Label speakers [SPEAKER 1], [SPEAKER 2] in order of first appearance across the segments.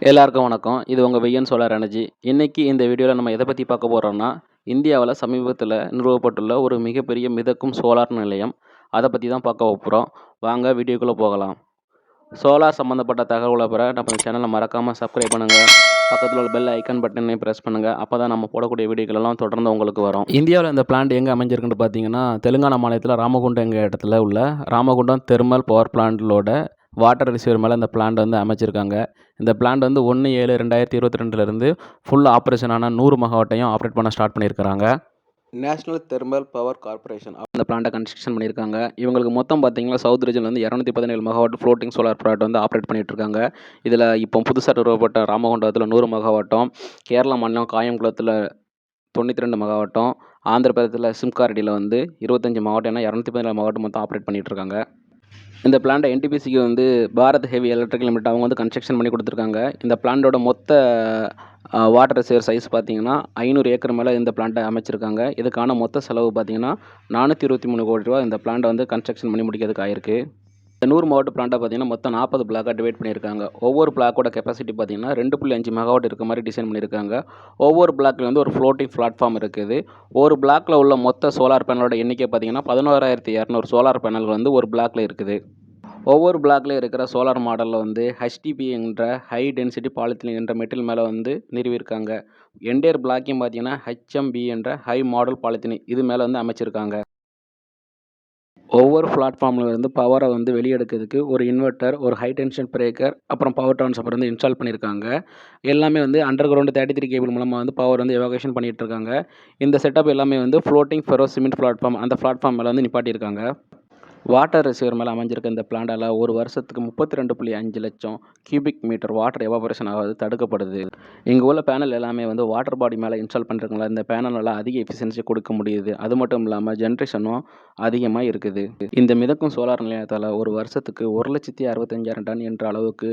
[SPEAKER 1] எல்லாருக்கும் வணக்கம். இது உங்கள் வெய்யன் சோலார் எனர்ஜி. இன்னைக்கு இந்த வீடியோவில் நம்ம எதை பற்றி பார்க்க போகிறோம்னா, இந்தியாவில் சமீபத்தில் நிறுவப்பட்டுள்ள ஒரு மிகப்பெரிய மிதக்கும் சோலார் நிலையம். அதை பற்றி தான் பார்க்க போகிறோம். வாங்க வீடியோக்குள்ளே போகலாம். சோலார் சம்மந்தப்பட்ட தகவலை பெற நம்ம சேனலை மறக்காமல் சப்ஸ்கிரைப் பண்ணுங்கள். பக்கத்தில் உள்ள பெல் ஐக்கான் பட்டனையும் ப்ரெஸ் பண்ணுங்கள். அப்போ தான் நம்ம போடக்கூடிய வீடியோக்கள் எல்லாம் தொடர்ந்து உங்களுக்கு வரும். இந்தியாவில் இந்த பிளான்ட் எங்கே அமைஞ்சிருக்குன்னு பார்த்தீங்கன்னா, தெலுங்கானா மாநிலத்தில் ராமகுண்டம் எங்கள் இடத்துல உள்ள ராமகுண்டம் தெர்மல் பவர் பிளான்ட்டோட வாட்டர் ரிசீவர் மேலே இந்த பிளான்ட் வந்து அமைச்சிருக்காங்க. இந்த பிளான்ட் வந்து 1/7/2022 ஃபுல் ஆப்ரேஷனான 100 மெகாவாட்டையும் ஆப்ரேட் பண்ண ஸ்டார்ட் பண்ணியிருக்கிறாங்க. நேஷனல் தெர்மல் பவர் கார்பரேஷன் அந்த பிளான்ட்டை கன்ஸ்ட்ரக்ஷன் பண்ணியிருக்காங்க. இவங்களுக்கு மொத்தம் பார்த்தீங்கன்னா சவுத் ரீஜனில் வந்து 217 மெகாவாட் ஃப்ளோட்டிங் சோலார் ப்ராடக்ட் வந்து ஆப்ரேட் பண்ணிட்டு இருக்காங்க. இதில் இப்போ புதுசாக நிறுவப்பட்ட ராமகுண்டத்தில் 100 மெகாவாட்டும், கேரளா மாநிலம் காயங்குளத்தில் 92 மெகாவாட்டும், ஆந்திர பிரதேசத்தில் சிம்காரடியில் வந்து 25 மெகாவாட் என 217 மெகாவாட் மொத்தம் ஆப்ரேட் பண்ணிட்டு இருக்காங்க. இந்த பிளான்ட்டை NTPCக்கு வந்து பாரத் ஹெவி எலக்ட்ரிக்கல் லிமிடெட் அவங்க வந்து கன்ஸ்ட்ரக்ஷன் பண்ணி கொடுத்துருக்காங்க. இந்த பிளான்ட்டோட மொத்த வாட்டர் ரிசர்வர் சைஸ் பார்த்தீங்கன்னா 500 ஏக்கர் மேலே இந்த பிளான்ட்டை அமைச்சிருக்காங்க. இதுக்கான மொத்த செலவு பார்த்தீங்கன்னா 423 கோடி ரூபா இந்த பிளான்ட்டை வந்து கன்ஸ்ட்ரக்ஷன் பண்ணி முடிக்கிறதுக்கு ஆயிருக்கு. இந்த 100 மெகாவாட் பிளான்ட்டை பார்த்தீங்கன்னா மொத்தம் 40 பிளாக்காக டிவைட் பண்ணியிருக்காங்க. ஒவ்வொரு பிளாக்கோட கெப்பாசிட்டி பார்த்தீங்கன்னா 2.5 மெகாவாட் இருக்க மாதிரி டிசைன் பண்ணியிருக்காங்க. ஒவ்வொரு பிளாக்ல வந்து ஒரு ஃப்ளோட்டிங் பிளாட்ஃபார்ம் இருக்குது. ஒரு பிளாக்ல உள்ள மொத்த சோலார் பேனலோட எண்ணிக்கை பார்த்தீங்கன்னா 11,200 சோலார் பேனல் வந்து ஒரு பிளாக்ல இருக்குது. ஒவ்வொரு பிளாக்ல இருக்கிற சோலார் மாடலில் வந்து HDP என்ற ஹை டென்சிட்டி பாலித்தீன் என்ற மெட்டீரியல் மேலே வந்து நிறுவியிருக்காங்க. என்டையர் பிளாக்கையும் பார்த்தீங்கன்னா HMB என்ற ஹை மாடல் பாலித்தீன் இது மேலே வந்து அமைச்சிருக்காங்க. ஒவ்வொரு பிளாட்ஃபார்மில் இருந்து பவரை வந்து வெளியெடுக்கிறதுக்கு ஒரு இன்வெர்ட்டர், ஒரு ஹை டென்ஷன் பிரேக்கர், அப்புறம் பவர் டிரான்ஸ்ஃபார்மர் வந்து இன்ஸ்டால் பண்ணியிருக்காங்க. எல்லாமே வந்து அண்டர் கிரவுண்ட் 33 கேபிள் மூலமாக வந்து பவர் வந்து எவாகுவேஷன் பண்ணிட்டு இருக்காங்க. இந்த செட்டப் எல்லாமே வந்து ஃப்ளோட்டிங் ஃபெரோ சிமெண்ட் பிளாட்ஃபார்ம் அந்த பிளாட்ஃபார்ம் மேலே வந்து நிப்பாட்டியிருக்காங்க. வாட்டர் ரிசீவர் மேலே அமைஞ்சிருக்க இந்த பிளான்ட்டால் ஒரு வருஷத்துக்கு 32.5 லட்சம் கியூபிக் மீட்டர் வாட்டர் எவாபரேஷன் ஆகாது தடுக்கப்படுது. இங்கே உள்ள பேனல் எல்லாமே வந்து வாட்டர் பாடி மேலே இன்ஸ்டால் பண்ணிருக்காங்களா, இந்த பேனலால் அதிக எஃபிஷியன்சி கொடுக்க முடியுது. அது மட்டும் இல்லாமல் ஜென்ரேஷனும் அதிகமாக இருக்குது. இந்த மிதக்கும் சோலார் நிலையத்தால் ஒரு வருஷத்துக்கு 1,65,000 டன் என்ற அளவுக்கு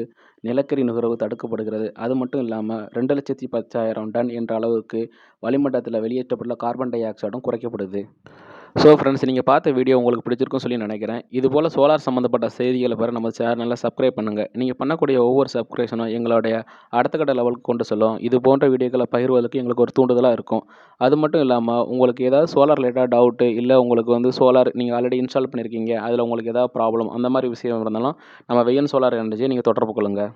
[SPEAKER 1] நிலக்கரி நுகர்வு தடுக்கப்படுகிறது. அது மட்டும் இல்லாமல் 2,10,000 டன் என்ற அளவுக்கு வளிமண்டலத்தில் வெளியேற்றப்பட்டுள்ள கார்பன் டை ஆக்சைடும் குறைக்கப்படுது. ஸோ ஃப்ரெண்ட்ஸ், நீங்கள் பார்த்த வீடியோ உங்களுக்கு பிடிச்சிருக்குன்னு சொல்லி நினைக்கிறேன். இதுபோல் சோலார் சம்மந்தப்பட்ட செய்திகளை பெற நம்ம சேனலை சப்ஸ்கிரைப் பண்ணுங்கள். நீங்கள் பண்ணக்கூடிய ஒவ்வொரு சப்ஸ்கிரிப்ஷனும் எங்களுடைய அடுத்த கட்ட லெவலுக்கு கொண்டு செல்லும். இது போன்ற வீடியோக்களை பகிர்வதற்கு எங்களுக்கு ஒரு தூண்டுதலாக இருக்கும். அது மட்டும் இல்லாமல் உங்களுக்கு ஏதாவது சோலார் ரிலேட்டட் டவுட்டு, இல்லை உங்களுக்கு வந்து சோலார் நீங்கள் ஆல்ரெடி இன்ஸ்டால் பண்ணியிருக்கீங்க, அதில் உங்களுக்கு ஏதாவது ப்ராப்ளம் அந்த மாதிரி விஷயம் இருந்தாலும் நம்ம வெய்யன் சோலார் எனர்ஜியை நீங்கள் தொடர்பு கொள்ளுங்கள்.